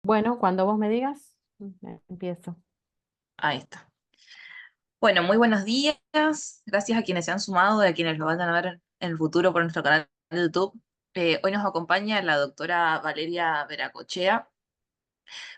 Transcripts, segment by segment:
Bueno, cuando vos me digas, empiezo. Ahí está. Bueno, muy buenos días. Gracias a quienes se han sumado y a quienes lo van a ver en el futuro por nuestro canal de YouTube. Hoy nos acompaña la doctora Valeria Veracochea.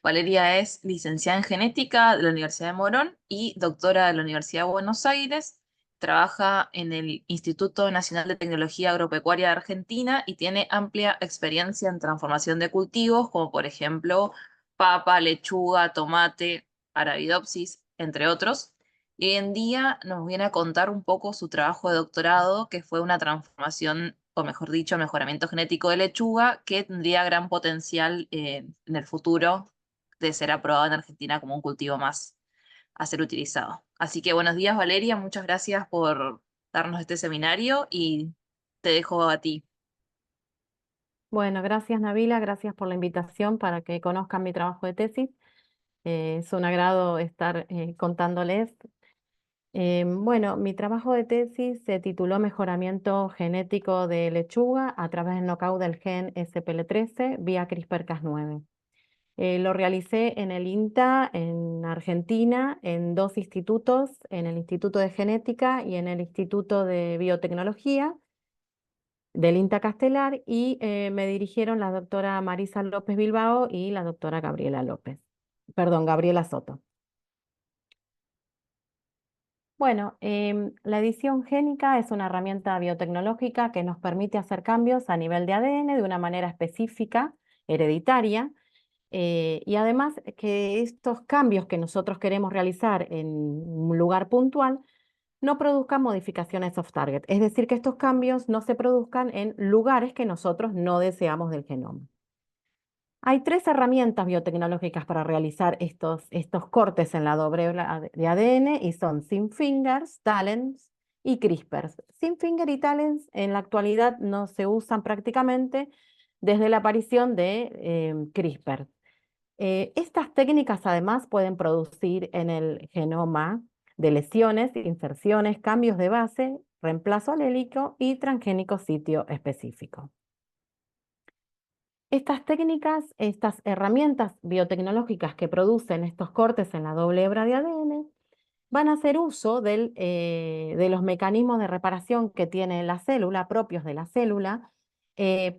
Valeria es licenciada en genética de la Universidad de Morón y doctora de la Universidad de Buenos Aires. Trabaja en el Instituto Nacional de Tecnología Agropecuaria de Argentina y tiene amplia experiencia en transformación de cultivos, como por ejemplo papa, lechuga, tomate, arabidopsis, entre otros. Y hoy en día nos viene a contar un poco su trabajo de doctorado, que fue una transformación, o mejor dicho, mejoramiento genético de lechuga, que tendría gran potencial en el futuro de ser aprobado en Argentina como un cultivo más a ser utilizado. Así que buenos días, Valeria, muchas gracias por darnos este seminario y te dejo a ti. Bueno, gracias Nabila, gracias por la invitación para que conozcan mi trabajo de tesis. Es un agrado estar contándoles. Bueno, mi trabajo de tesis se tituló Mejoramiento genético de lechuga a través del knockout del gen SPL13 vía CRISPR-Cas9. Lo realicé en el INTA, en Argentina, en dos institutos, en el Instituto de Genética y en el Instituto de Biotecnología del INTA Castelar, y me dirigieron la doctora Marisa López Bilbao y la doctora Gabriela López, perdón, Gabriela Soto. Bueno, la edición génica es una herramienta biotecnológica que nos permite hacer cambios a nivel de ADN de una manera específica, hereditaria, y además que estos cambios que nosotros queremos realizar en un lugar puntual no produzcan modificaciones off-target, es decir, que estos cambios no se produzcan en lugares que nosotros no deseamos del genoma. Hay tres herramientas biotecnológicas para realizar estos cortes en la doble hebra de ADN y son Zinfingers, Talens y CRISPR. Zinfinger y Talens en la actualidad no se usan prácticamente desde la aparición de CRISPR. Estas técnicas además pueden producir en el genoma de lesiones, inserciones, cambios de base, reemplazo alélico y transgénico sitio específico. Estas técnicas, estas herramientas biotecnológicas que producen estos cortes en la doble hebra de ADN, van a hacer uso de los mecanismos de reparación que tiene la célula, propios de la célula,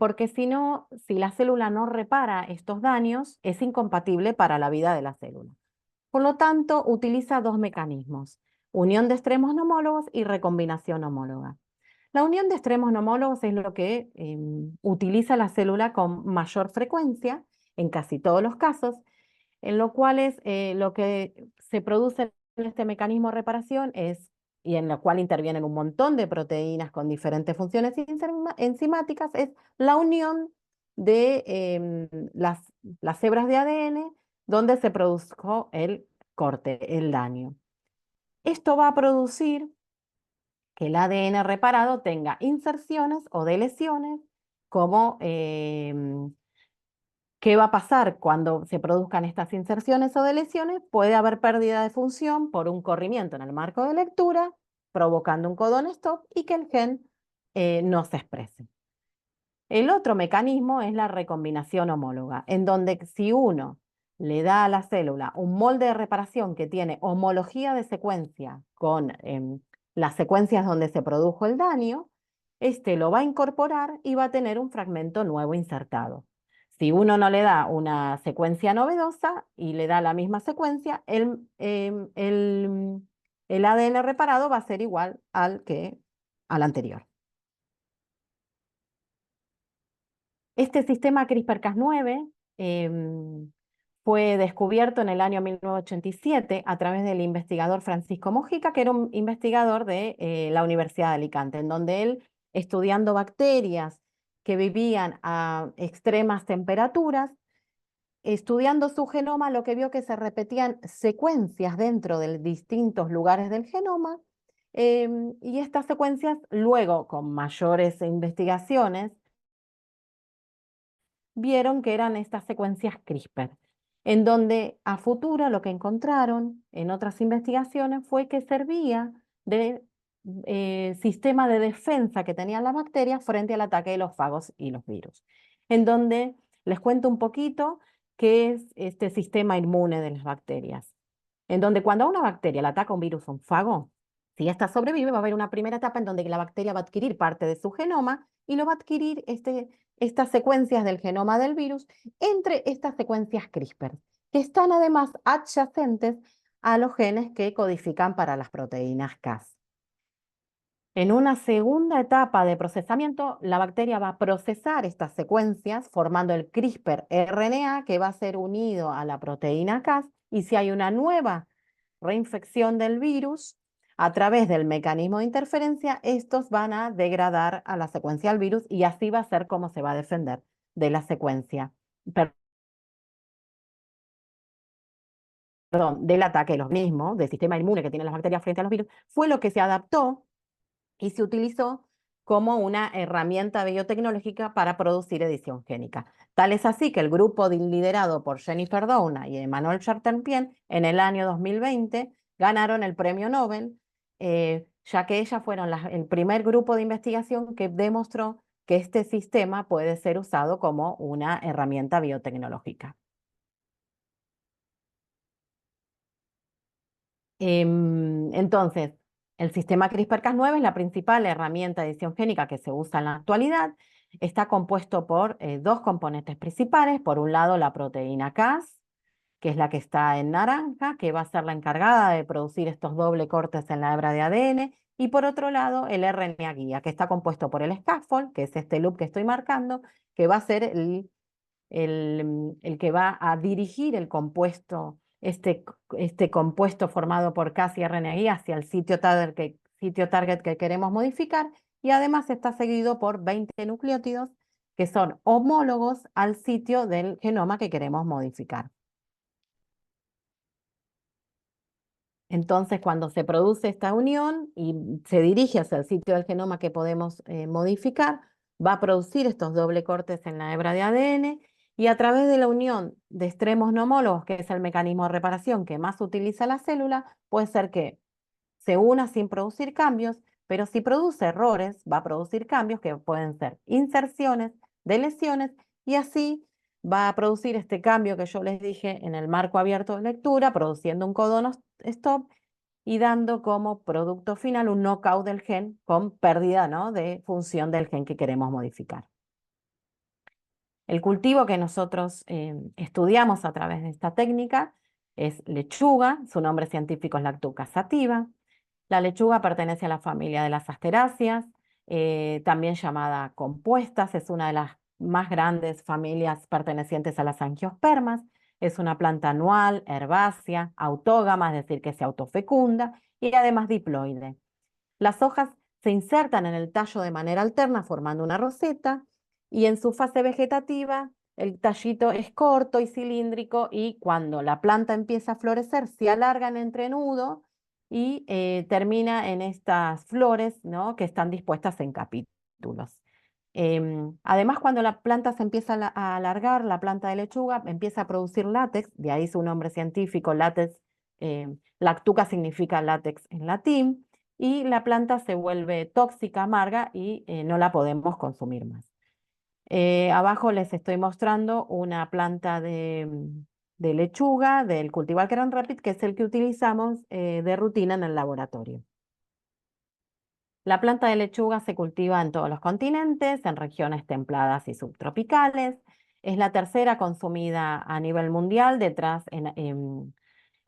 porque si no, si la célula no repara estos daños, es incompatible para la vida de la célula. Por lo tanto, utiliza dos mecanismos: unión de extremos no homólogos y recombinación homóloga. La unión de extremos no homólogos es lo que utiliza la célula con mayor frecuencia, en casi todos los casos, en lo cual lo que se produce en este mecanismo de reparación es, y en lo cual intervienen un montón de proteínas con diferentes funciones enzimáticas, es la unión de las hebras de ADN donde se produjo el corte, el daño. Esto va a producir que el ADN reparado tenga inserciones o deleciones, como qué va a pasar cuando se produzcan estas inserciones o deleciones. Puede haber pérdida de función por un corrimiento en el marco de lectura, provocando un codón stop y que el gen no se exprese. El otro mecanismo es la recombinación homóloga, en donde si uno le da a la célula un molde de reparación que tiene homología de secuencia con las secuencias donde se produjo el daño, este lo va a incorporar y va a tener un fragmento nuevo insertado. Si uno no le da una secuencia novedosa y le da la misma secuencia, el ADN reparado va a ser igual al anterior. Este sistema CRISPR-Cas9 fue descubierto en el año 1987 a través del investigador Francisco Mojica, que era un investigador de la Universidad de Alicante, en donde él, estudiando bacterias que vivían a extremas temperaturas, estudiando su genoma, lo que vio que se repetían secuencias dentro de distintos lugares del genoma, y estas secuencias luego, con mayores investigaciones, vieron que eran estas secuencias CRISPR, en donde a futuro lo que encontraron en otras investigaciones fue que servía de sistema de defensa que tenían las bacterias frente al ataque de los fagos y los virus. En donde les cuento un poquito qué es este sistema inmune de las bacterias, en donde cuando a una bacteria la ataca un virus o un fago, si esta sobrevive, va a haber una primera etapa en donde la bacteria va a adquirir parte de su genoma y lo va a adquirir estas secuencias del genoma del virus entre estas secuencias CRISPR, que están además adyacentes a los genes que codifican para las proteínas Cas. En una segunda etapa de procesamiento, la bacteria va a procesar estas secuencias formando el CRISPR-RNA que va a ser unido a la proteína Cas, y si hay una nueva reinfección del virus, a través del mecanismo de interferencia, estos van a degradar a la secuencia del virus y así va a ser como se va a defender de la secuencia, perdón, del ataque de los mismos, del sistema inmune que tienen las bacterias frente a los virus, fue lo que se adaptó y se utilizó como una herramienta biotecnológica para producir edición génica. Tal es así que el grupo liderado por Jennifer Doudna y Emmanuel Chartrandien en el año 2020 ganaron el premio Nobel, ya que ellas fueron el primer grupo de investigación que demostró que este sistema puede ser usado como una herramienta biotecnológica. Entonces, el sistema CRISPR-Cas9 es la principal herramienta de edición génica que se usa en la actualidad. Está compuesto por dos componentes principales. Por un lado, la proteína Cas, que es la que está en naranja, que va a ser la encargada de producir estos doble cortes en la hebra de ADN. Y por otro lado, el RNA guía, que está compuesto por el scaffold, que es este loop que estoy marcando, que va a ser el que va a dirigir el compuesto, este compuesto formado por Cas y RNA hacia el sitio target que queremos modificar, y además está seguido por 20 nucleótidos que son homólogos al sitio del genoma que queremos modificar. Entonces, cuando se produce esta unión y se dirige hacia el sitio del genoma que podemos modificar, va a producir estos doble cortes en la hebra de ADN, y a través de la unión de extremos no homólogos, que es el mecanismo de reparación que más utiliza la célula, puede ser que se una sin producir cambios, pero si produce errores, va a producir cambios que pueden ser inserciones, deleciones, y así va a producir este cambio que yo les dije en el marco abierto de lectura, produciendo un codón stop y dando como producto final un knockout del gen con pérdida, ¿no?, de función del gen que queremos modificar. El cultivo que nosotros estudiamos a través de esta técnica es lechuga, su nombre científico es Lactuca sativa. La lechuga pertenece a la familia de las asteráceas, también llamada compuestas, es una de las más grandes familias pertenecientes a las angiospermas. Es una planta anual, herbácea, autógama, es decir, que se autofecunda, y además diploide. Las hojas se insertan en el tallo de manera alterna formando una roseta, y en su fase vegetativa el tallito es corto y cilíndrico, y cuando la planta empieza a florecer se alarga en entrenudo y termina en estas flores, ¿no?, que están dispuestas en capítulos. Además, cuando la planta se empieza a alargar, la planta de lechuga empieza a producir látex, de ahí su nombre científico, látex, lactuca significa látex en latín, y la planta se vuelve tóxica, amarga, y no la podemos consumir más. Abajo les estoy mostrando una planta de lechuga del cultivo Alqueron Rapid, que es el que utilizamos de rutina en el laboratorio. La planta de lechuga se cultiva en todos los continentes, en regiones templadas y subtropicales. Es la tercera consumida a nivel mundial, detrás en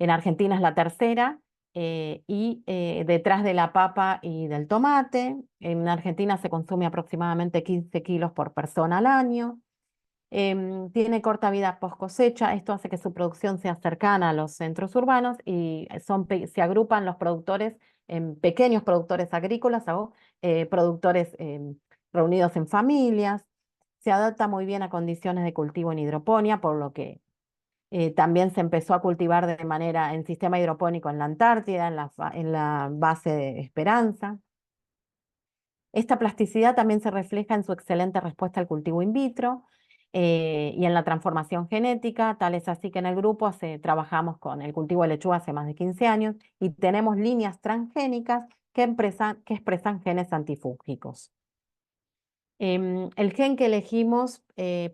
Argentina es la tercera, y detrás de la papa y del tomate. En Argentina se consume aproximadamente 15 kilos por persona al año. Tiene corta vida post cosecha, esto hace que su producción sea cercana a los centros urbanos, y se agrupan los productores en pequeños productores agrícolas o productores reunidos en familias. Se adapta muy bien a condiciones de cultivo en hidroponía, por lo que también se empezó a cultivar de manera en sistema hidropónico en la Antártida, en la base de Esperanza. Esta plasticidad también se refleja en su excelente respuesta al cultivo in vitro y en la transformación genética. Tal es así que en el grupo trabajamos con el cultivo de lechuga hace más de 15 años y tenemos líneas transgénicas que expresan genes antifúngicos. El gen que elegimos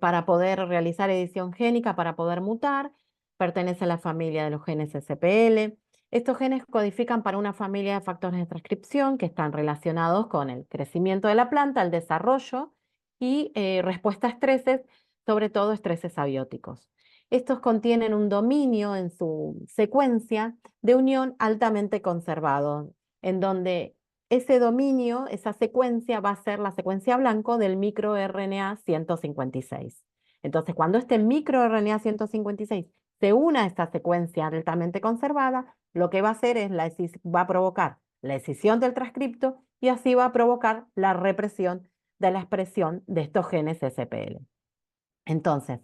para poder realizar edición génica, para poder mutar, pertenece a la familia de los genes SPL. Estos genes codifican para una familia de factores de transcripción que están relacionados con el crecimiento de la planta, el desarrollo y respuesta a estreses, sobre todo estreses abióticos. Estos contienen un dominio en su secuencia de unión altamente conservado, en donde ese dominio, esa secuencia va a ser la secuencia blanco del microRNA 156. Entonces, cuando este microRNA 156 se une a esta secuencia altamente conservada, lo que va a hacer es va a provocar la escisión del transcripto y así va a provocar la represión de la expresión de estos genes SPL. Entonces,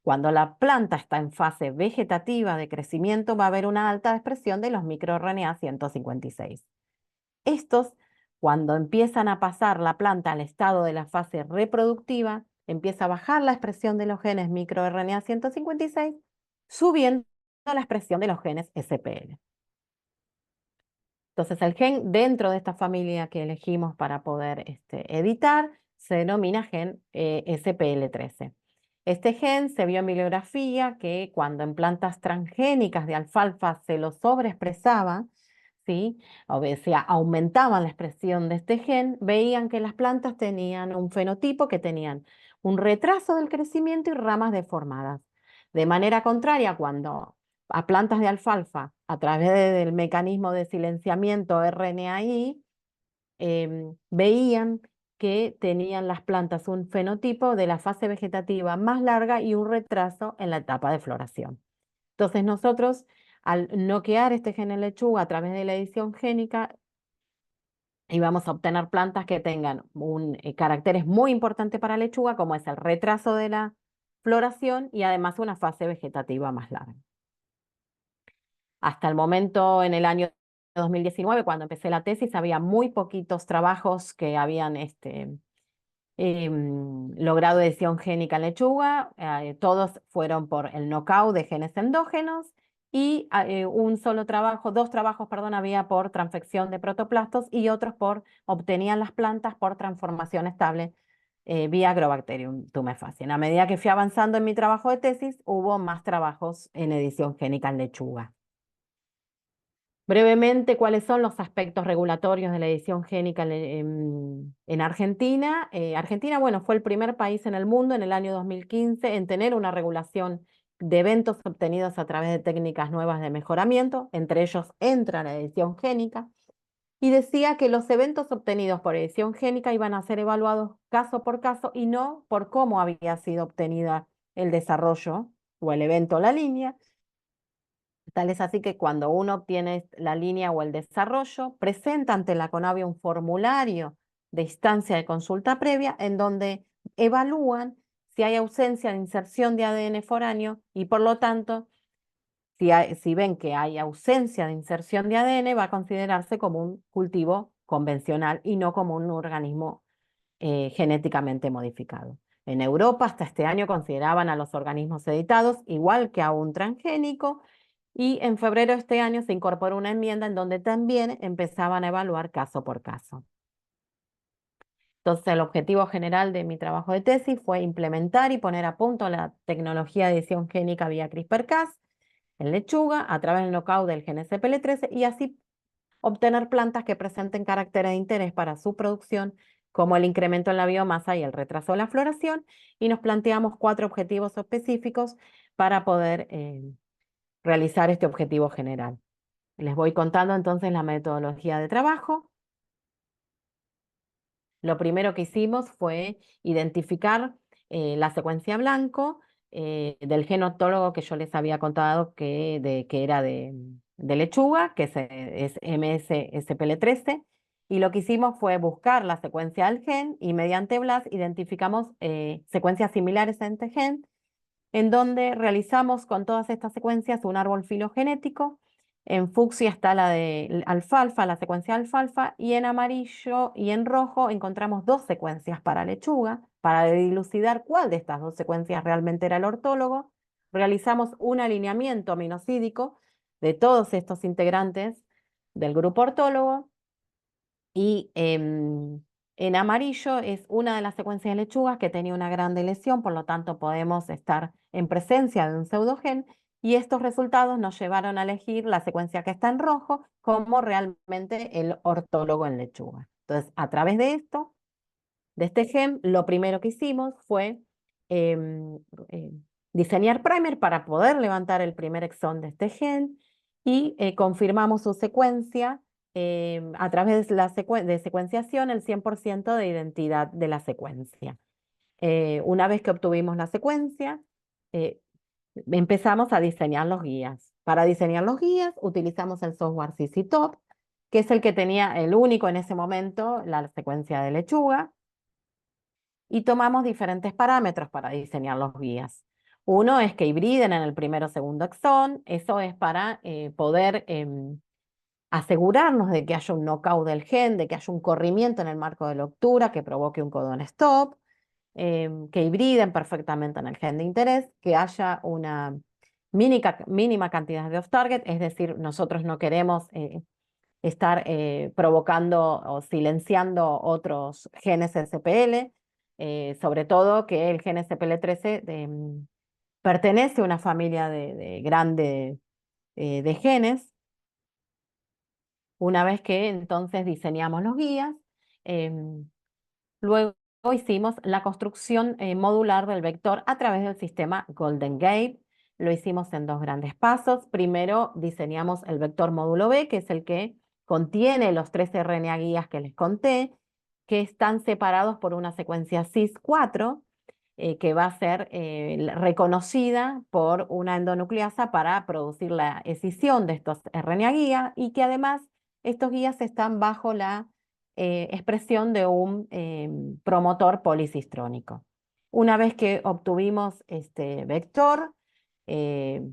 cuando la planta está en fase vegetativa de crecimiento, va a haber una alta expresión de los microRNA 156. Estos, cuando empiezan a pasar la planta al estado de la fase reproductiva, empieza a bajar la expresión de los genes microRNA 156, subiendo la expresión de los genes SPL. Entonces, el gen dentro de esta familia que elegimos para poder editar se denomina gen SPL13. Este gen se vio en bibliografía que cuando en plantas transgénicas de alfalfa se lo sobreexpresaba, ¿sí? O sea, aumentaban la expresión de este gen, veían que las plantas tenían un fenotipo que tenían un retraso del crecimiento y ramas deformadas. De manera contraria, cuando a plantas de alfalfa, a través del mecanismo de silenciamiento RNAi, veían que tenían las plantas un fenotipo de la fase vegetativa más larga y un retraso en la etapa de floración. Entonces nosotros, al noquear este gen en lechuga a través de la edición génica, íbamos a obtener plantas que tengan caracteres muy importantes para lechuga, como es el retraso de la floración y además una fase vegetativa más larga. Hasta el momento, en el año 2019, cuando empecé la tesis, había muy poquitos trabajos que habían logrado edición génica en lechuga. Todos fueron por el knockout de genes endógenos y dos trabajos, perdón, había por transfección de protoplastos y otros obtenían las plantas por transformación estable vía Agrobacterium tumefaciens. A medida que fui avanzando en mi trabajo de tesis, hubo más trabajos en edición génica en lechuga. Brevemente, ¿cuáles son los aspectos regulatorios de la edición génica en Argentina? Argentina, bueno, fue el primer país en el mundo en el año 2015 en tener una regulación de eventos obtenidos a través de técnicas nuevas de mejoramiento, entre ellos entra la edición génica, y decía que los eventos obtenidos por edición génica iban a ser evaluados caso por caso y no por cómo había sido obtenida el desarrollo o el evento o la línea. Tal es así que cuando uno obtiene la línea o el desarrollo, presenta ante la CONAVIA un formulario de instancia de consulta previa en donde evalúan si hay ausencia de inserción de ADN foráneo y por lo tanto, si ven que hay ausencia de inserción de ADN, va a considerarse como un cultivo convencional y no como un organismo genéticamente modificado. En Europa hasta este año consideraban a los organismos editados igual que a un transgénico y en febrero de este año se incorporó una enmienda en donde también empezaban a evaluar caso por caso. Entonces, el objetivo general de mi trabajo de tesis fue implementar y poner a punto la tecnología de edición génica vía CRISPR-Cas en lechuga a través del knockout del gen SPL13 y así obtener plantas que presenten caracteres de interés para su producción, como el incremento en la biomasa y el retraso de la floración, y nos planteamos 4 objetivos específicos para poder realizar este objetivo general. Les voy contando entonces la metodología de trabajo. Lo primero que hicimos fue identificar la secuencia blanco del gen autólogo que yo les había contado que era de lechuga, que es MSSPL13, y lo que hicimos fue buscar la secuencia del gen y mediante BLAST identificamos secuencias similares a este gen, en donde realizamos con todas estas secuencias un árbol filogenético. En fucsia está la de alfalfa, la secuencia de alfalfa, y en amarillo y en rojo encontramos 2 secuencias para lechuga. Para dilucidar cuál de estas 2 secuencias realmente era el ortólogo, realizamos un alineamiento aminocídico de todos estos integrantes del grupo ortólogo y En amarillo es una de las secuencias de lechugas que tenía una grande lesión, por lo tanto podemos estar en presencia de un pseudogen y estos resultados nos llevaron a elegir la secuencia que está en rojo como realmente el ortólogo en lechuga. Entonces, a través de esto, de este gen, lo primero que hicimos fue em, eh, diseñar primer para poder levantar el primer exón de este gen y confirmamos su secuencia a través de de secuenciación el 100% de identidad de la secuencia. Una vez que obtuvimos la secuencia, eh, empezamos a diseñar los guías. Para diseñar los guías utilizamos el software CCTOP, que es el que tenía el único en ese momento, la secuencia de lechuga, y tomamos diferentes parámetros para diseñar los guías. Uno es que hibriden en el primero o segundo exón, eso es para poder asegurarnos de que haya un knockout del gen, de que haya un corrimiento en el marco de lectura que provoque un codón stop, que hibriden perfectamente en el gen de interés, que haya una mínima cantidad de off-target, es decir, nosotros no queremos estar provocando o silenciando otros genes SPL, sobre todo que el gen SPL13 pertenece a una familia de grande de genes. Una vez que entonces diseñamos los guías, em, luego hicimos la construcción modular del vector a través del sistema Golden Gate. Lo hicimos en dos grandes pasos. Primero diseñamos el vector módulo B, que es el que contiene los 3 RNA guías que les conté, que están separados por una secuencia cis4, que va a ser reconocida por una endonucleasa para producir la escisión de estos RNA guía y que además estos guías están bajo la expresión de un promotor policistrónico. Una vez que obtuvimos este vector, eh,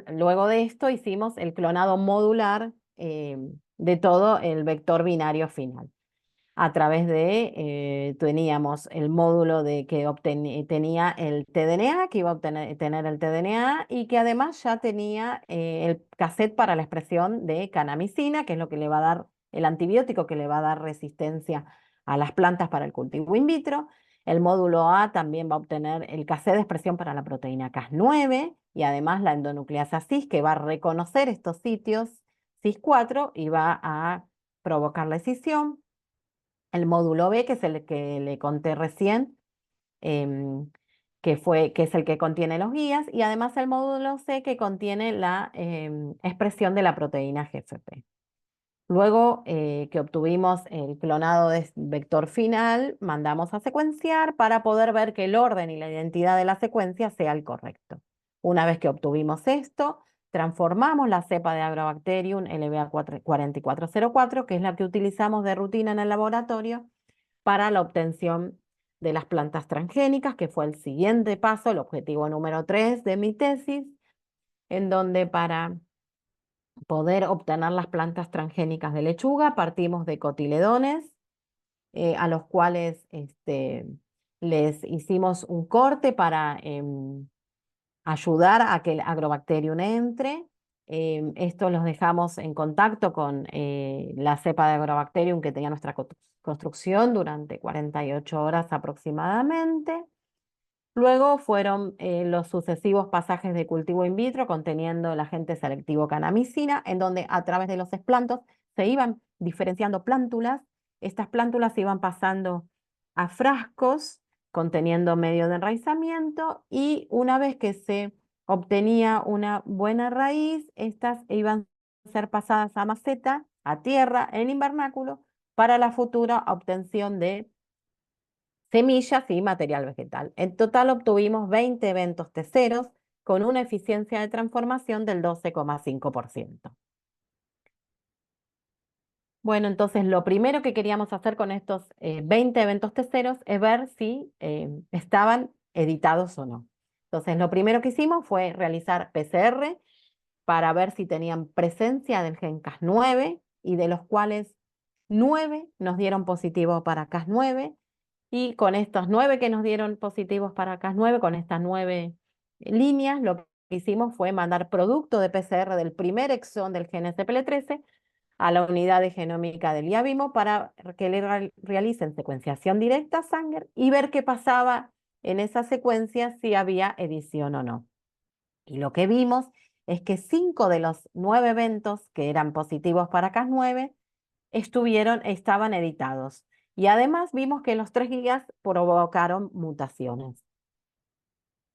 luego de esto hicimos el clonado modular de todo el vector binario final. A través de, teníamos el módulo de que tenía el tDNA, que iba a tener el tDNA y que además ya tenía el cassette para la expresión de canamicina, que es lo que le va a dar el antibiótico, que le va a dar resistencia a las plantas para el cultivo in vitro. El módulo A también va a obtener el cassette de expresión para la proteína Cas9 y además la endonucleasa cis, que va a reconocer estos sitios cis4 y va a provocar la escisión. El módulo B, que es el que le conté recién, que es el que contiene los guías, y además el módulo C, que contiene la expresión de la proteína GFP. Luego que obtuvimos el clonado de vector final, mandamos a secuenciar para poder ver que el orden y la identidad de la secuencia sea el correcto. Una vez que obtuvimos esto, transformamos la cepa de Agrobacterium LBA4404, que es la que utilizamos de rutina en el laboratorio para la obtención de las plantas transgénicas, que fue el siguiente paso, el objetivo número 3 de mi tesis, en donde para poder obtener las plantas transgénicas de lechuga partimos de cotiledones, a los cuales les hicimos un corte para ayudar a que el Agrobacterium entre. Esto los dejamos en contacto con la cepa de Agrobacterium que tenía nuestra construcción durante 48 horas aproximadamente. Luego fueron los sucesivos pasajes de cultivo in vitro conteniendo el agente selectivo canamicina, en donde a través de los explantos se iban diferenciando plántulas. Estas plántulas se iban pasando a frascos conteniendo medio de enraizamiento y una vez que se obtenía una buena raíz, estas iban a ser pasadas a maceta, a tierra, en invernáculo, para la futura obtención de semillas y material vegetal. En total obtuvimos 20 eventos T0 con una eficiencia de transformación del 12,5%. Bueno, entonces lo primero que queríamos hacer con estos 20 eventos T0 es ver si estaban editados o no. Entonces lo primero que hicimos fue realizar PCR para ver si tenían presencia del gen Cas9 y de los cuales 9 nos dieron positivo para Cas9 y con estos 9 que nos dieron positivos para Cas9, con estas 9 líneas, lo que hicimos fue mandar producto de PCR del primer exón del gen SPL13 a la unidad de genómica del IAVIMO para que le realicen secuenciación directa a Sanger y ver qué pasaba en esa secuencia, si había edición o no. Y lo que vimos es que 5 de los 9 eventos que eran positivos para Cas9 estaban editados. Y además vimos que los 3 guías provocaron mutaciones.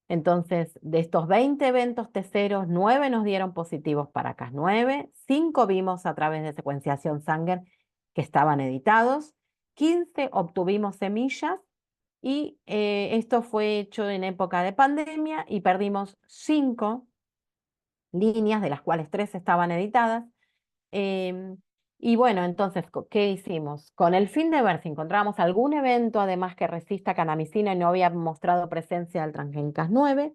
Entonces, de estos 20 eventos T0, 9 nos dieron positivos para Cas9, 5 vimos a través de secuenciación Sanger que estaban editados, 15 obtuvimos semillas y esto fue hecho en época de pandemia y perdimos 5 líneas, de las cuales 3 estaban editadas. Em, y bueno, entonces, ¿qué hicimos? Con el fin de ver si encontrábamos algún evento además que resista canamicina y no había mostrado presencia del transgen Cas9,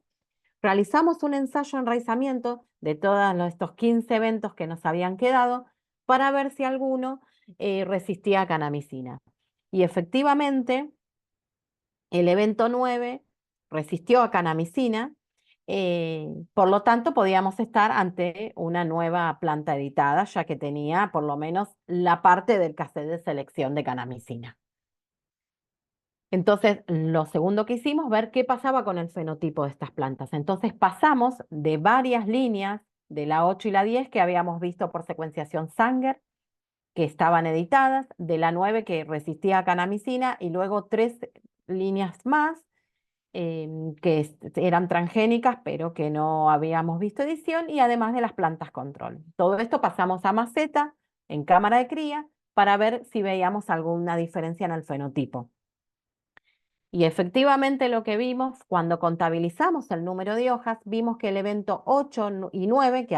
realizamos un ensayo de enraizamiento de todos estos 15 eventos que nos habían quedado para ver si alguno resistía a canamicina. Y efectivamente, el evento 9 resistió a canamicina, por lo tanto podíamos estar ante una nueva planta editada, ya que tenía por lo menos la parte del cassette de selección de canamicina. Entonces, lo segundo que hicimos, ver qué pasaba con el fenotipo de estas plantas. Entonces, pasamos de varias líneas, de la 8 y la 10, que habíamos visto por secuenciación Sanger, que estaban editadas, de la 9 que resistía a canamicina, y luego 3 líneas más que eran transgénicas, pero que no habíamos visto edición, y además de las plantas control. Todo esto pasamos a maceta en cámara de cría para ver si veíamos alguna diferencia en el fenotipo. Y efectivamente lo que vimos cuando contabilizamos el número de hojas, vimos que el evento 8 y 9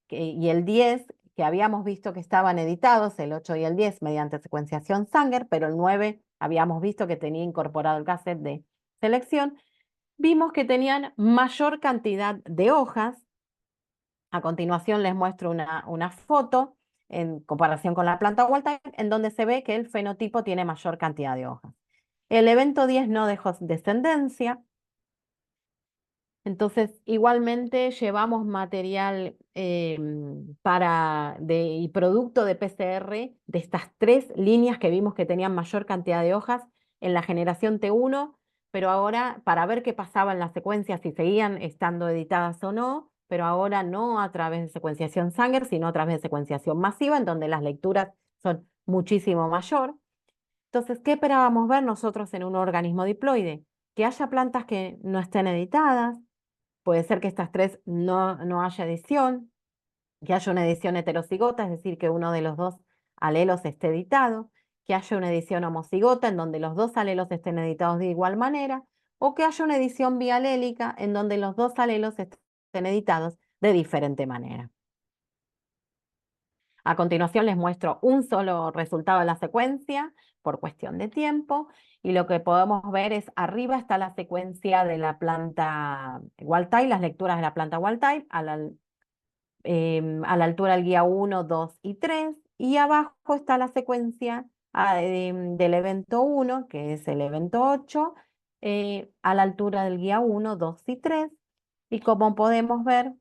y el 10, que habíamos visto que estaban editados, el 8 y el 10 mediante secuenciación Sanger, pero el 9 habíamos visto que tenía incorporado el cassette de selección, vimos que tenían mayor cantidad de hojas. A continuación les muestro una foto en comparación con la planta wild type, en donde se ve que el fenotipo tiene mayor cantidad de hojas. El evento 10 no dejó descendencia. Entonces, igualmente llevamos material y producto de PCR de estas 3 líneas que vimos que tenían mayor cantidad de hojas en la generación T1, pero ahora para ver qué pasaba en las secuencias, si seguían estando editadas o no, pero ahora no a través de secuenciación Sanger, sino a través de secuenciación masiva, en donde las lecturas son muchísimo mayor. Entonces, ¿qué esperábamos ver nosotros en un organismo diploide? Que haya plantas que no estén editadas. Puede ser que estas 3 no haya edición, que haya una edición heterocigota, es decir, que uno de los 2 alelos esté editado, que haya una edición homocigota en donde los 2 alelos estén editados de igual manera, o que haya una edición bialélica en donde los 2 alelos estén editados de diferente manera. A continuación les muestro un solo resultado de la secuencia por cuestión de tiempo, y lo que podemos ver es arriba está la secuencia de la planta wild type, las lecturas de la planta wild type a la altura del guía 1, 2 y 3, y abajo está la secuencia del evento 1, que es el evento 8, a la altura del guía 1, 2 y 3, y como podemos ver,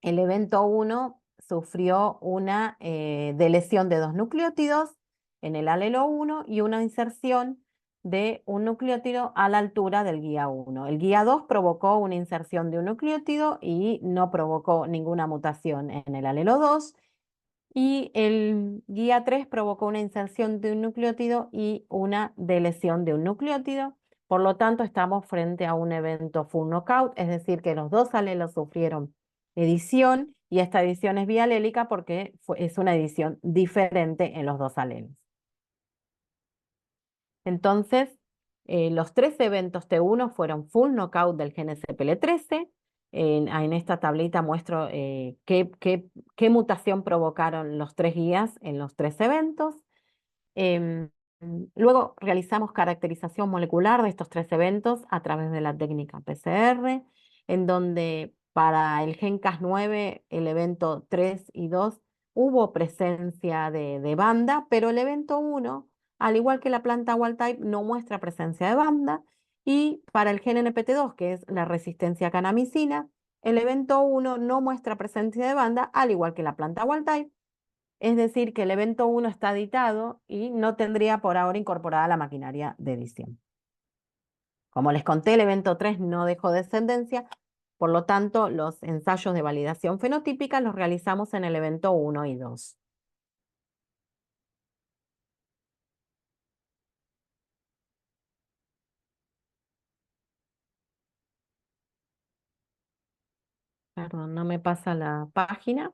el evento 1 sufrió una delesión de 2 nucleótidos en el alelo 1 y una inserción de un nucleótido a la altura del guía 1. El guía 2 provocó una inserción de un nucleótido y no provocó ninguna mutación en el alelo 2. Y el guía 3 provocó una inserción de un nucleótido y una delesión de un nucleótido. Por lo tanto, estamos frente a un evento full knockout, es decir, que los 2 alelos sufrieron edición, y esta edición es bialélica porque es una edición diferente en los 2 alelos. Entonces, los 3 eventos T1 fueron full knockout del gen SPL13. En esta tablita muestro qué mutación provocaron los 3 guías en los 3 eventos. Em, Luego realizamos caracterización molecular de estos 3 eventos a través de la técnica PCR, en donde para el gen Cas9, el evento 3 y 2, hubo presencia de banda, pero el evento 1, al igual que la planta wild type, no muestra presencia de banda. Y para el gen NPT2, que es la resistencia a canamicina, el evento 1 no muestra presencia de banda, al igual que la planta wild type. es decir, que el evento 1 está editado y no tendría por ahora incorporada la maquinaria de edición. Como les conté, el evento 3 no dejó descendencia, por lo tanto, los ensayos de validación fenotípica los realizamos en el evento 1 y 2. Perdón, no me pasa la página.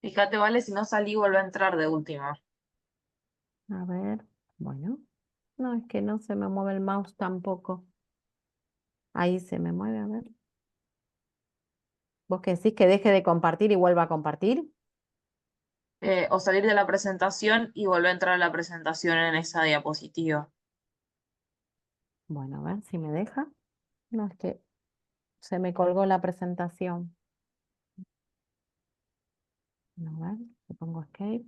Fíjate, vale, si no salí, vuelve a entrar de última. A ver, bueno, no, es que no se me mueve el mouse tampoco. Ahí se me mueve, a ver. ¿Vos qué decís que deje de compartir y vuelva a compartir? O salir de la presentación y volver a entrar a la presentación en esa diapositiva. Bueno, a ver si me deja. No, es que se me colgó la presentación. A ver, le pongo escape.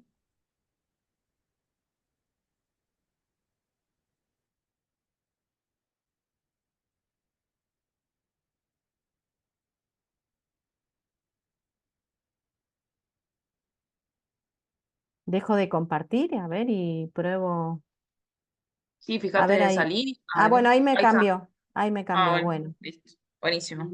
Dejo de compartir, a ver, y pruebo. Sí, A fíjate ver de ahí. salir. A Ah, ver, bueno, ahí me ahí está. cambió. Ahí me Ah, cambió, bueno, bueno. listo. Buenísimo.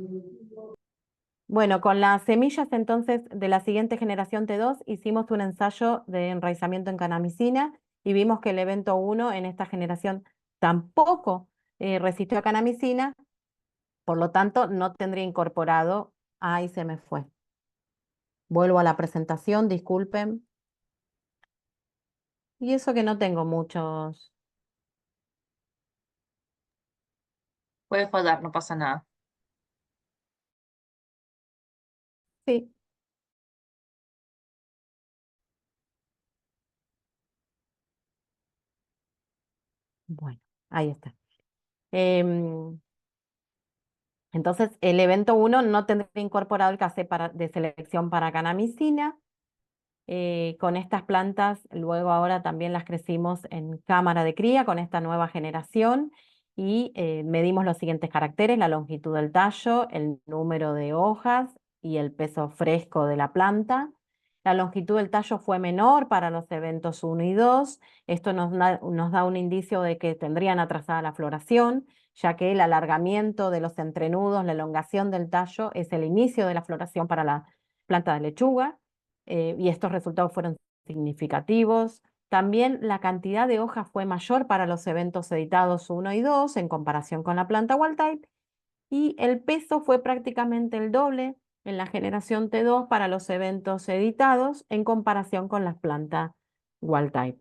Bueno, con las semillas entonces de la siguiente generación T2 hicimos un ensayo de enraizamiento en canamicina y vimos que el evento 1 en esta generación tampoco resistió a canamicina, por lo tanto no tendría incorporado. Ahí se me fue. Vuelvo a la presentación, disculpen. Y eso que no tengo muchos. Puede fallar, no pasa nada. Sí, bueno, ahí está. Em, entonces, el evento 1 no tendría incorporado el cassette de selección para canamicina. Con estas plantas, luego ahora también las crecimos en cámara de cría con esta nueva generación y medimos los siguientes caracteres: la longitud del tallo, el número de hojas y el peso fresco de la planta. La longitud del tallo fue menor para los eventos 1 y 2. Esto nos da un indicio de que tendrían atrasada la floración, ya que el alargamiento de los entrenudos, la elongación del tallo, es el inicio de la floración para la planta de lechuga, y estos resultados fueron significativos. También la cantidad de hojas fue mayor para los eventos editados 1 y 2 en comparación con la planta wild type, y el peso fue prácticamente el doble en la generación T2 para los eventos editados en comparación con las plantas wild type.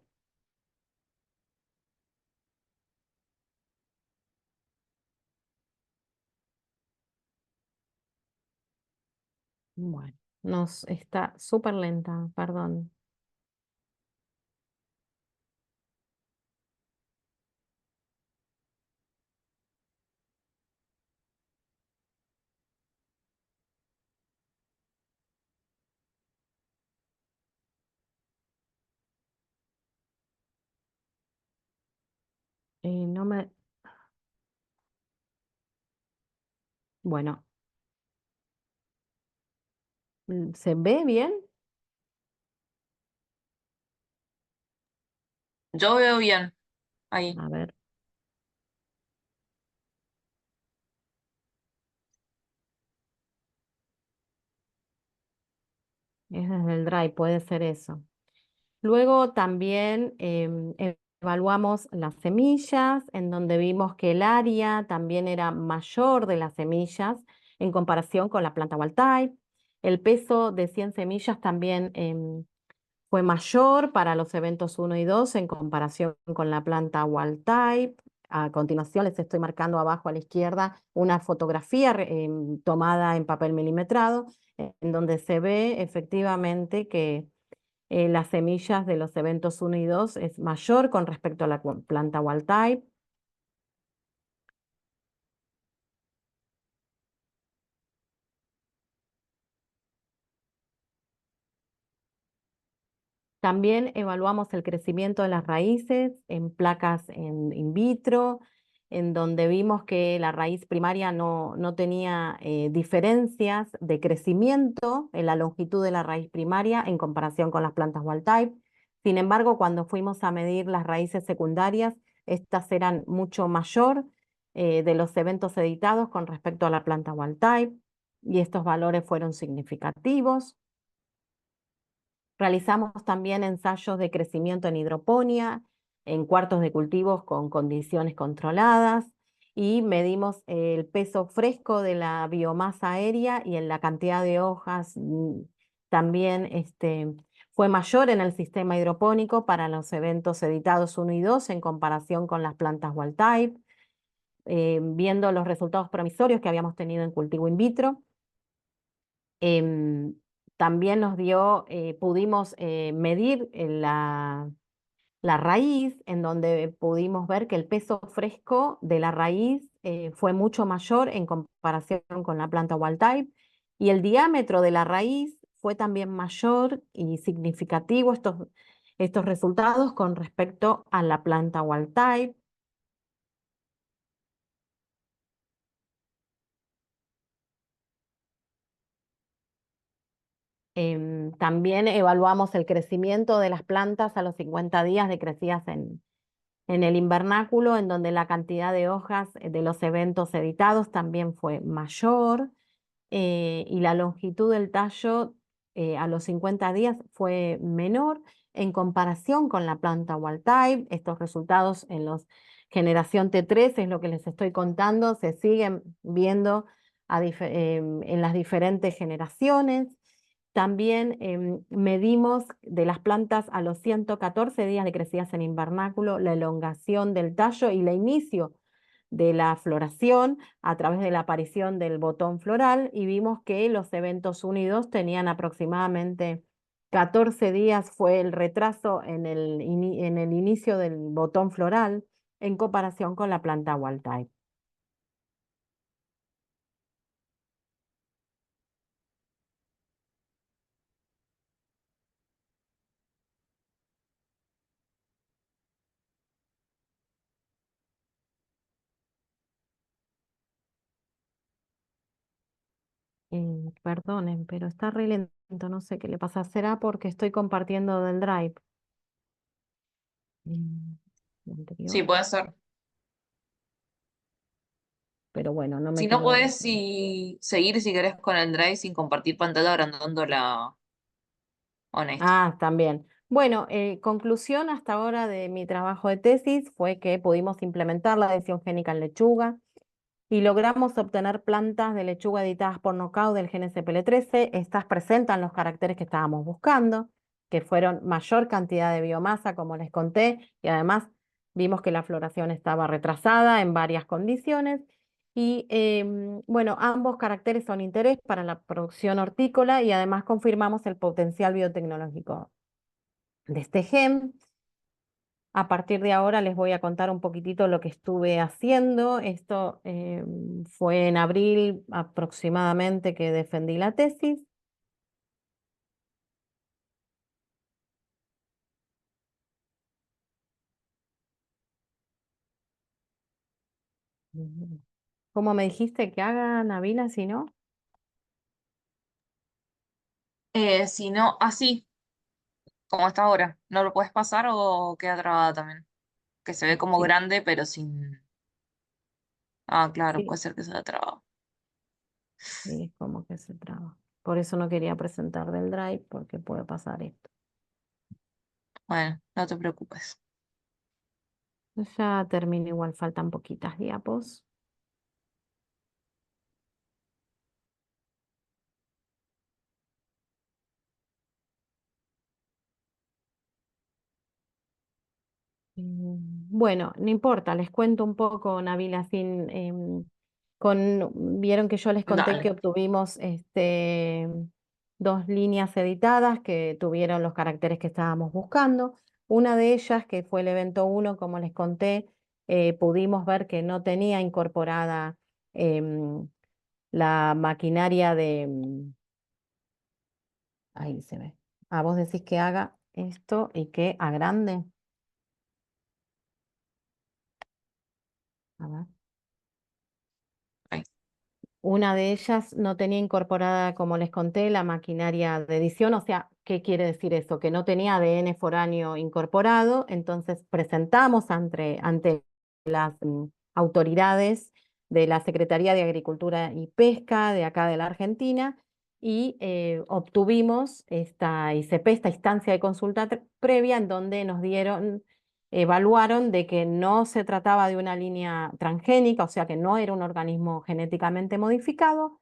Bueno, nos está súper lenta, perdón. No me... Bueno, ¿se ve bien? Yo veo bien ahí. A ver. Es desde el Drive, puede ser eso. Luego también evaluamos las semillas, en donde vimos que el área también era mayor de las semillas en comparación con la planta wild type. El peso de 100 semillas también fue mayor para los eventos 1 y 2 en comparación con la planta wild type. A continuación les estoy marcando abajo a la izquierda una fotografía tomada en papel milimetrado, en donde se ve efectivamente que las semillas de los eventos 1 y 2 es mayor con respecto a la planta wild type. También evaluamos el crecimiento de las raíces en placas en in vitro, en donde vimos que la raíz primaria no tenía diferencias de crecimiento en la longitud de la raíz primaria en comparación con las plantas wild type. Sin embargo, cuando fuimos a medir las raíces secundarias, estas eran mucho mayor de los eventos editados con respecto a la planta wild type, y estos valores fueron significativos. Realizamos también ensayos de crecimiento en hidroponía, en cuartos de cultivos con condiciones controladas, y medimos el peso fresco de la biomasa aérea y en la cantidad de hojas. También fue mayor en el sistema hidropónico para los eventos editados 1 y 2 en comparación con las plantas wild type, viendo los resultados promisorios que habíamos tenido en cultivo in vitro. Em, También nos dio, pudimos medir la raíz, en donde pudimos ver que el peso fresco de la raíz fue mucho mayor en comparación con la planta wild type, y el diámetro de la raíz fue también mayor y significativo estos resultados con respecto a la planta wild type. También evaluamos el crecimiento de las plantas a los 50 días de crecidas en el invernáculo, en donde la cantidad de hojas de los eventos editados también fue mayor, y la longitud del tallo a los 50 días fue menor en comparación con la planta wild type. Estos resultados en los generación T3 es lo que les estoy contando, se siguen viendo en las diferentes generaciones. También medimos de las plantas a los 114 días de crecidas en invernáculo la elongación del tallo y el inicio de la floración a través de la aparición del botón floral, y vimos que los eventos 1 y 2 tenían aproximadamente 14 días, fue el retraso en en el inicio del botón floral en comparación con la planta wild type. Perdonen, pero está re lento, no sé qué le pasa. Será porque estoy compartiendo del Drive. Mm, Sí, Anterior. puede ser. Pero bueno, no me Si no quiero. podés seguir si querés con el Drive sin compartir pantalla agrandando la honesta. Ah, también. Bueno, conclusión hasta ahora de mi trabajo de tesis fue que pudimos implementar la edición génica en lechuga y logramos obtener plantas de lechuga editadas por nocaut del gen SPL13. Estas presentan los caracteres que estábamos buscando, que fueron mayor cantidad de biomasa, como les conté, y además vimos que la floración estaba retrasada en varias condiciones. Y bueno, ambos caracteres son interés para la producción hortícola, y además confirmamos el potencial biotecnológico de este gen. A partir de ahora les voy a contar un poquitito lo que estuve haciendo. Esto fue en abril aproximadamente que defendí la tesis. Ujú. ¿Cómo me dijiste que haga, Nabila, si no? Si no, así, como está ahora, ¿no lo puedes pasar o queda trabada también? Que se ve como Sí, grande, pero sin. Ah, claro, sí, puede ser que se haya trabado. sí, es como que se traba. Por eso no quería presentar del Drive, porque puede pasar esto. Bueno, no te preocupes. Ya termino, igual faltan poquitas diapos. Bueno, no importa, les cuento un poco, Nabila, vieron que yo les conté que Dale. obtuvimos 2 líneas editadas que tuvieron los caracteres que estábamos buscando. Una de ellas, que fue el evento 1, como les conté, pudimos ver que no tenía incorporada em, la maquinaria de. Ahí se ve. Vos decís que haga. esto y que agrande. A ver. Ahí. Una de ellas no tenía incorporada, como les conté, la maquinaria de edición. O sea, ¿qué quiere decir eso? Que no tenía ADN foráneo incorporado. Entonces presentamos ante las autoridades de la Secretaría de Agricultura y Pesca de acá de la Argentina y obtuvimos esta ICP, esta instancia de consulta previa, en donde nos evaluaron de que no se trataba de una línea transgénica, o sea que no era un organismo genéticamente modificado,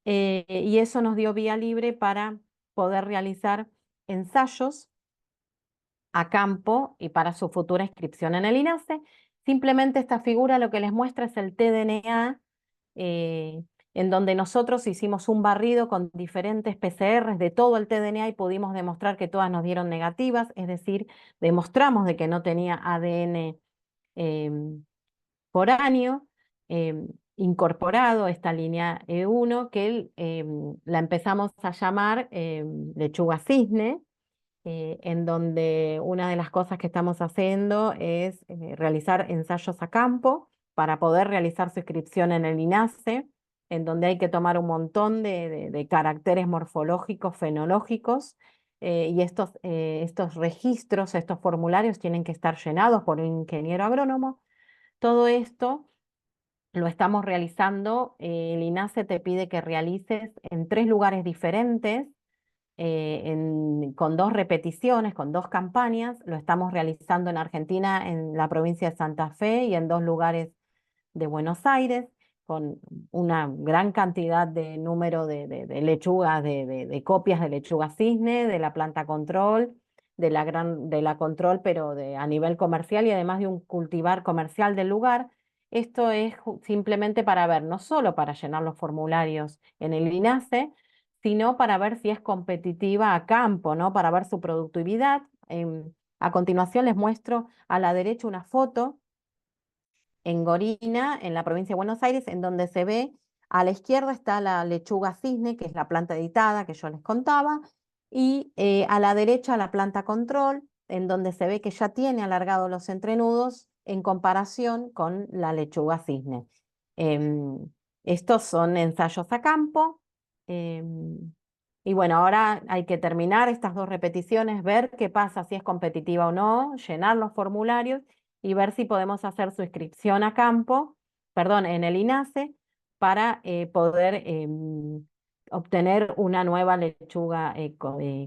y eso nos dio vía libre para poder realizar ensayos a campo y para su futura inscripción en el INASE. Simplemente esta figura lo que les muestra es el tDNA, en donde nosotros hicimos un barrido con diferentes PCRs de todo el tDNA y pudimos demostrar que todas nos dieron negativas, es decir, demostramos de que no tenía ADN foráneo incorporado esta línea E1 que la empezamos a llamar lechuga cisne, en donde una de las cosas que estamos haciendo es realizar ensayos a campo para poder realizar su inscripción en el INASE, en donde hay que tomar un montón de caracteres morfológicos, fenológicos, y estos registros, estos formularios tienen que estar llenados por un ingeniero agrónomo. Todo esto lo estamos realizando, el INASE te pide que realices en 3 lugares diferentes, con 2 repeticiones, con 2 campañas. Lo estamos realizando en Argentina, en la provincia de Santa Fe y en 2 lugares de Buenos Aires, con una gran cantidad de número de lechugas, de copias de lechuga cisne, de la planta control, de la control, pero a nivel comercial y además de un cultivar comercial del lugar. Esto es simplemente para ver, no solo para llenar los formularios en el INASE, sino para ver si es competitiva a campo, ¿no? Para ver su productividad. A continuación les muestro a la derecha una foto en Gorina, en la provincia de Buenos Aires, en donde se ve, a la izquierda está la lechuga cisne, que es la planta editada que yo les contaba, y a la derecha la planta control, en donde se ve que ya tiene alargados los entrenudos en comparación con la lechuga cisne. Em, Estos son ensayos a campo. Y bueno, ahora hay que terminar estas 2 repeticiones, ver qué pasa, si es competitiva o no, llenar los formularios y ver si podemos hacer su inscripción a campo, perdón, en el INASE, para poder obtener una nueva lechuga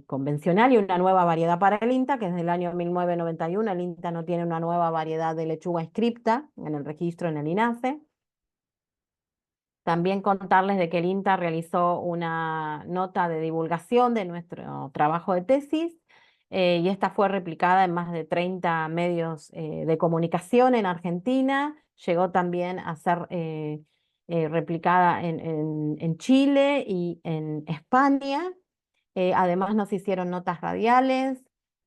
convencional y una nueva variedad para el INTA, que es del año 1991. El INTA no tiene una nueva variedad de lechuga inscripta en el registro en el INASE. También contarles de que el INTA realizó una nota de divulgación de nuestro trabajo de tesis, y esta fue replicada en más de 30 medios de comunicación en Argentina. Llegó también a ser replicada en Chile y en España. Además nos hicieron notas radiales,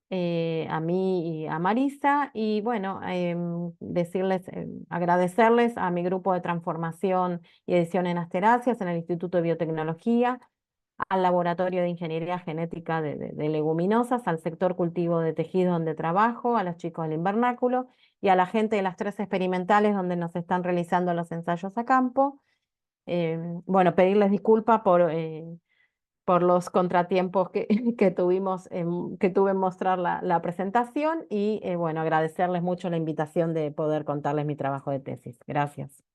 a mí y a Marisa, y bueno, agradecerles a mi grupo de transformación y edición en Asteráceas en el Instituto de Biotecnología, al Laboratorio de Ingeniería Genética de Leguminosas, al sector cultivo de tejido donde trabajo, a los chicos del invernáculo y a la gente de las 3 experimentales donde nos están realizando los ensayos a campo. Bueno, pedirles disculpas por los contratiempos que tuvimos, que tuve en mostrar la presentación y bueno, agradecerles mucho la invitación de poder contarles mi trabajo de tesis. Gracias.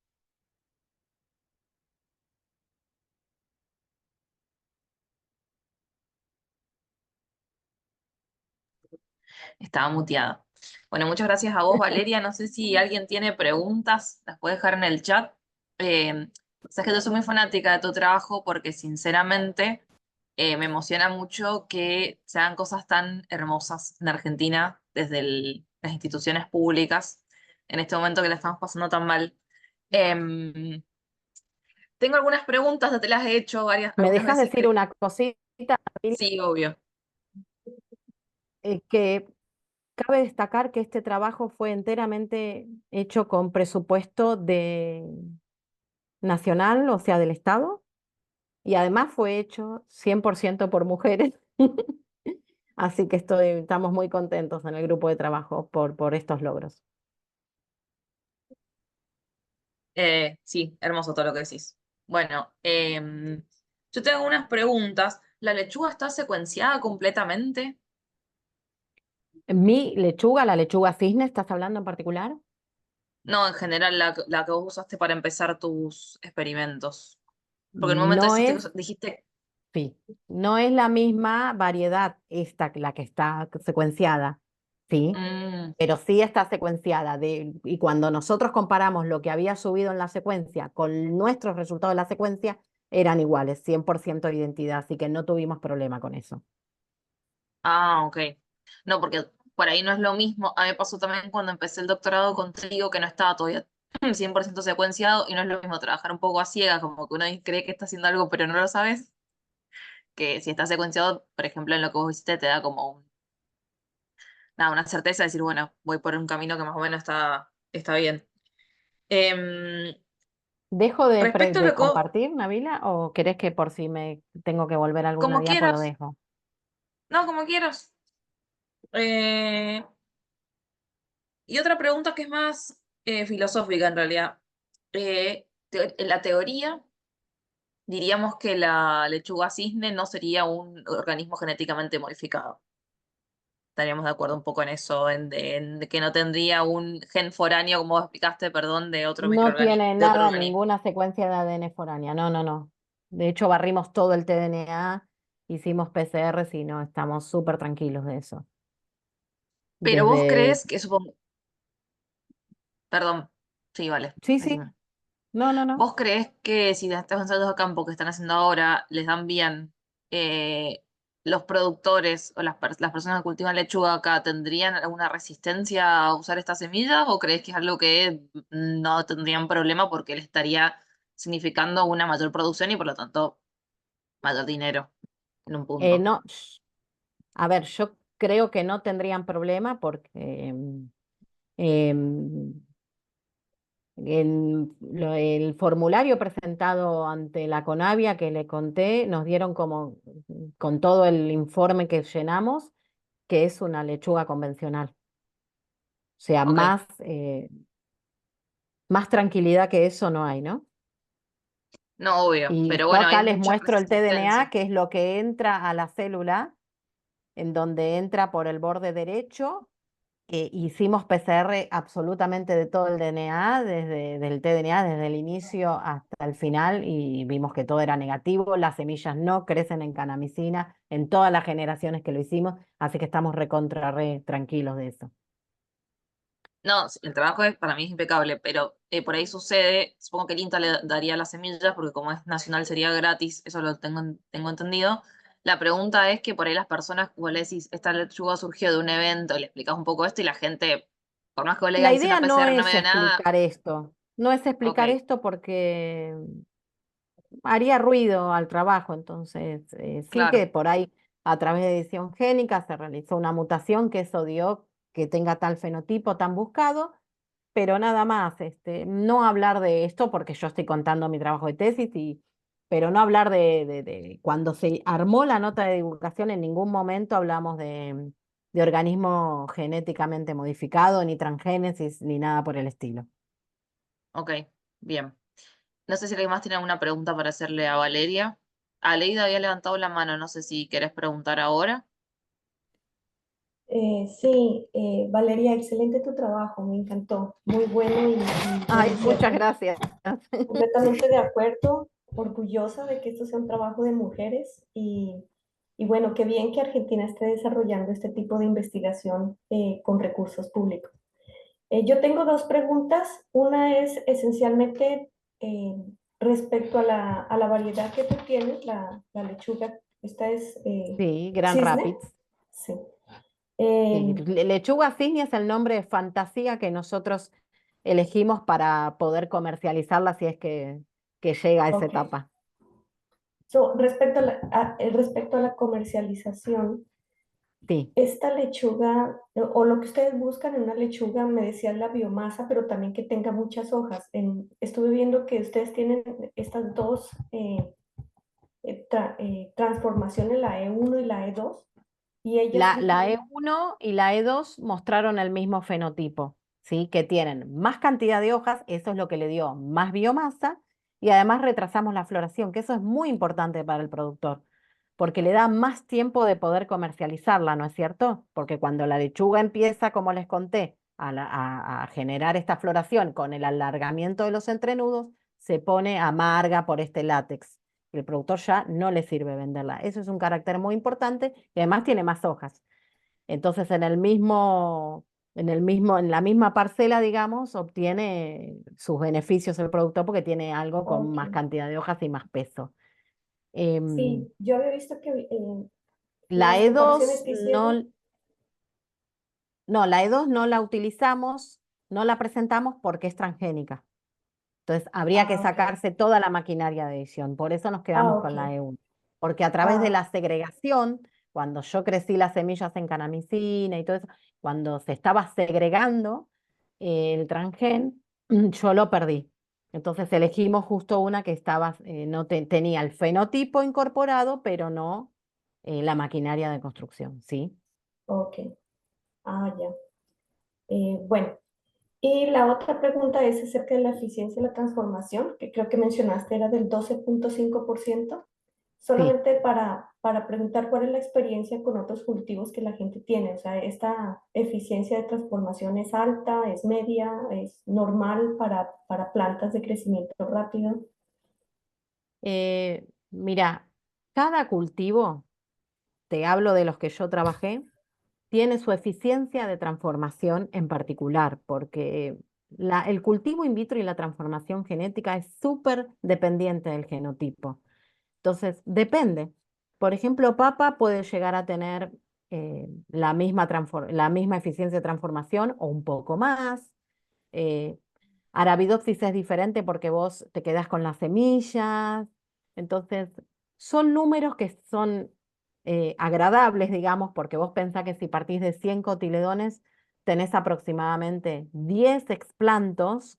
Estaba muteada. Bueno, muchas gracias a vos, Valeria. No sé si alguien tiene preguntas, las puede dejar en el chat. Sabes que yo soy muy fanática de tu trabajo porque sinceramente me emociona mucho que se hagan cosas tan hermosas en Argentina desde las instituciones públicas en este momento que la estamos pasando tan mal. Em, Tengo algunas preguntas, ya te las he hecho ¿Me algunas dejas veces, decir una cosita, sí, obvio. que cabe destacar que este trabajo fue enteramente hecho con presupuesto nacional, o sea, del Estado, y además fue hecho 100% por mujeres. Así que estamos muy contentos en el grupo de trabajo por estos logros. Sí, hermoso todo lo que decís. Bueno, yo tengo unas preguntas. ¿La lechuga está secuenciada completamente? Mi lechuga, la lechuga cisne, ¿estás hablando en particular? No, en general, la que vos usaste para empezar tus experimentos. Porque en un momento No es, dijiste, sí, no es la misma variedad esta, la que está secuenciada, ¿sí? mm, Pero sí está secuenciada. Y cuando nosotros comparamos lo que había subido en la secuencia con nuestros resultados de la secuencia, eran iguales, 100% de identidad, así que no tuvimos problema con eso. ah, ok. No, porque por ahí no es lo mismo. A mí me pasó también cuando empecé el doctorado contigo que no estaba todavía 100% secuenciado y no es lo mismo trabajar un poco a ciegas, como que uno cree que está haciendo algo pero no lo sabes, que si está secuenciado, por ejemplo, en lo que vos hiciste te da como nada, una certeza de decir, bueno, voy por un camino que más o menos está bien. Em, ¿Dejo respecto a de lo que compartir, Nabila, o querés que por si me tengo que volver a alguna como diapo lo quieras, dejo? no, como quieras. Eh, y otra pregunta que es más filosófica en realidad. En la teoría, diríamos que la lechuga cisne no sería un organismo genéticamente modificado. Estaríamos de acuerdo un poco en eso, en que no tendría un gen foráneo, como vos explicaste, perdón, de otro No microorganismo, tiene de otro nada, organismo. ninguna secuencia de ADN foránea. No, no, no. De hecho, barrimos todo el tDNA, hicimos PCRs y no, estamos súper tranquilos de eso. Pero vos Desde, crees que, supongo, perdón, sí, vale, sí, sí, decime. no, no, no. ¿Vos creés que si estos ensayos de campo que están haciendo ahora les dan bien eh, los productores o las personas que cultivan lechuga acá tendrían alguna resistencia a usar estas semillas o crees que es algo que no tendrían problema porque le estaría significando una mayor producción y por lo tanto mayor dinero en un punto? No, a ver, yo creo que no tendrían problema porque em, el formulario presentado ante la Conavia que le conté, nos dieron como, con todo el informe que llenamos, que es una lechuga convencional. O sea, Ok, más tranquilidad que eso no hay, ¿no? no, obvio, Y pero yo bueno, hay acá les mucha muestro el tDNA, resistencia. que es lo que entra a la célula, en donde entra por el borde derecho. Hicimos PCR absolutamente de todo el DNA, del tDNA, desde el inicio hasta el final, y vimos que todo era negativo. Las semillas no crecen en canamicina en todas las generaciones que lo hicimos, así que estamos re tranquilos de eso. No, sí, el trabajo para mí es impecable, pero por ahí sucede, supongo que el INTA le daría las semillas, porque como es nacional sería gratis, eso lo tengo entendido. La pregunta es que por ahí las personas, vos le decís, esta lechuga surgió de un evento, y le explicas un poco esto y la gente, por más que vos le La digas, hice una idea no PCR, no me es da nada, explicar esto, no es ok, explicar esto porque haría ruido al trabajo, entonces sí que claro. por ahí a través de edición génica se realizó una mutación que eso dio que tenga tal fenotipo tan buscado, pero nada más, no hablar de esto porque yo estoy contando mi trabajo de tesis, pero no hablar de cuando se armó la nota de divulgación en ningún momento hablamos de organismo genéticamente modificado, ni transgénesis, ni nada por el estilo. Ok, bien. No sé si alguien más tiene alguna pregunta para hacerle a Valeria. Aleida había levantado la mano, no sé si querés preguntar ahora. Sí, Valeria, excelente tu trabajo, me encantó, muy bueno y Ay, bueno, muchas cierto. gracias. Completamente de acuerdo, orgullosa de que esto sea un trabajo de mujeres y bueno, qué bien que Argentina esté desarrollando este tipo de investigación con recursos públicos. Yo tengo dos preguntas. Una es esencialmente eh, respecto a la variedad que tú tienes, la lechuga. Esta es Sí, Gran cisne. Rapids. Sí. Sí, Eh, lechuga cisne es el nombre de fantasía que nosotros elegimos para poder comercializarla si es que llega a esa ok. etapa. So, respecto a la comercialización, Sí, esta lechuga, o lo que ustedes buscan en una lechuga, me decían la biomasa, pero también que tenga muchas hojas. Estuve viendo que ustedes tienen estas dos transformaciones, la E1 y la E2. Y ellas La tienen, E1 y la E2 mostraron el mismo fenotipo, ¿sí? Que tienen más cantidad de hojas, eso es lo que le dio más biomasa, y además retrasamos la floración, que eso es muy importante para el productor, porque le da más tiempo de poder comercializarla, ¿no es cierto? Porque cuando la lechuga empieza, como les conté, a generar esta floración con el alargamiento de los entrenudos, se pone amarga por este látex. El productor ya no le sirve venderla. Eso es un carácter muy importante y además tiene más hojas. Entonces, en la misma parcela, digamos, obtiene sus beneficios el productor porque tiene algo con ok. más cantidad de hojas y más peso. Em, Sí, yo había visto que la las comparaciones E2 que hicieron, la E2 no la utilizamos, no la presentamos porque es transgénica. Entonces, habría que ok, sacarse toda la maquinaria de edición. Por eso nos quedamos ok, con la E1. Porque a través de ah, la segregación, cuando yo crecí las semillas en canamicina y todo eso, cuando se estaba segregando el transgén, yo lo perdí. Entonces elegimos justo una que estaba, no tenía el fenotipo incorporado, pero no la maquinaria de construcción, ¿sí? ok, ya. Bueno, y la otra pregunta es acerca de la eficiencia de la transformación, que creo que mencionaste era del 12,5%. Sí. Solamente para preguntar cuál es la experiencia con otros cultivos que la gente tiene. O sea, ¿esta eficiencia de transformación es alta, es media, es normal para plantas de crecimiento rápido? Mira, cada cultivo, te hablo de los que yo trabajé, tiene su eficiencia de transformación en particular, porque el cultivo in vitro y la transformación genética es súper dependiente del genotipo. Entonces, depende. Por ejemplo, papa puede llegar a tener la misma eficiencia de transformación o un poco más. Eh, Arabidopsis es diferente porque vos te quedás con las semillas. Entonces, son números que son agradables, digamos, porque vos pensás que si partís de 100 cotiledones, tenés aproximadamente 10 explantos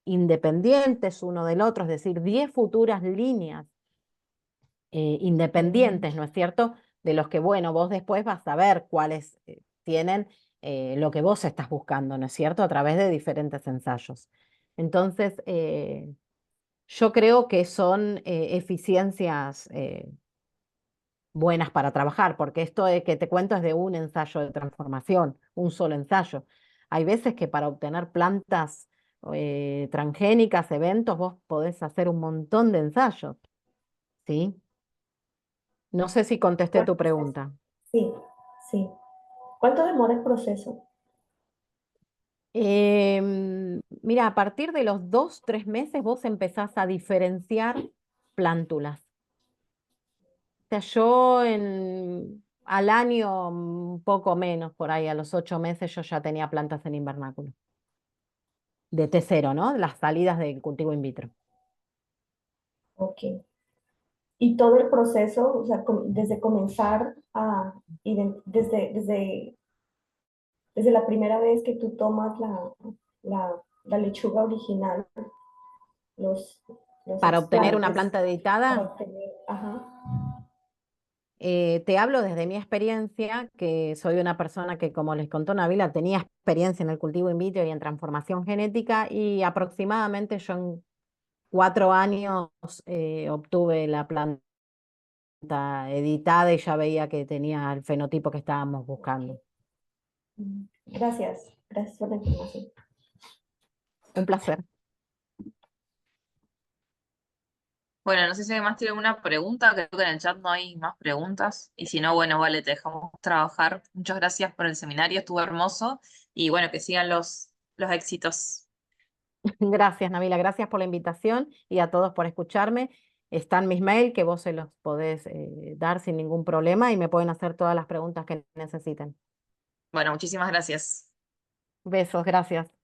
independientes uno del otro, es decir, 10 futuras líneas Mm, independientes, ¿no es cierto? De los que, bueno, vos después vas a ver cuáles tienen lo que vos estás buscando, ¿no es cierto? A través de diferentes ensayos. Entonces, yo creo que son eficiencias buenas para trabajar, porque esto que te cuento es de un ensayo de transformación, un solo ensayo. Hay veces que para obtener plantas transgénicas, eventos, vos podés hacer un montón de ensayos, ¿sí? No sé si contesté ¿Cuál tu proceso? pregunta. Sí, sí. ¿Cuánto demora el proceso? Mira, a partir de los 2, 3 meses vos empezás a diferenciar plántulas. O sea, al año, un poco menos, por ahí, a los 8 meses yo ya tenía plantas en invernáculo. De T0, ¿no? Las salidas del cultivo in vitro. Ok. Y todo el proceso, o sea, desde comenzar desde la primera vez que tú tomas la lechuga original, los, los Para obtener una explantes, planta para editada, obtener, ajá, te hablo desde mi experiencia, que soy una persona que, como les contó Nabila, tenía experiencia en el cultivo in vitro y en transformación genética, y aproximadamente yo en 4 años obtuve la planta editada y ya veía que tenía el fenotipo que estábamos buscando. ok. Gracias, gracias por la información. Un placer. Bueno, no sé si además tiene alguna pregunta, creo que en el chat no hay más preguntas. Y si no, bueno, vale, te dejamos trabajar. Muchas gracias por el seminario, estuvo hermoso. Y bueno, que sigan los éxitos. Gracias, Nabila. Gracias por la invitación y a todos por escucharme. Están mis mails que vos se los podés dar sin ningún problema y me pueden hacer todas las preguntas que necesiten. Bueno, muchísimas gracias. Besos, gracias.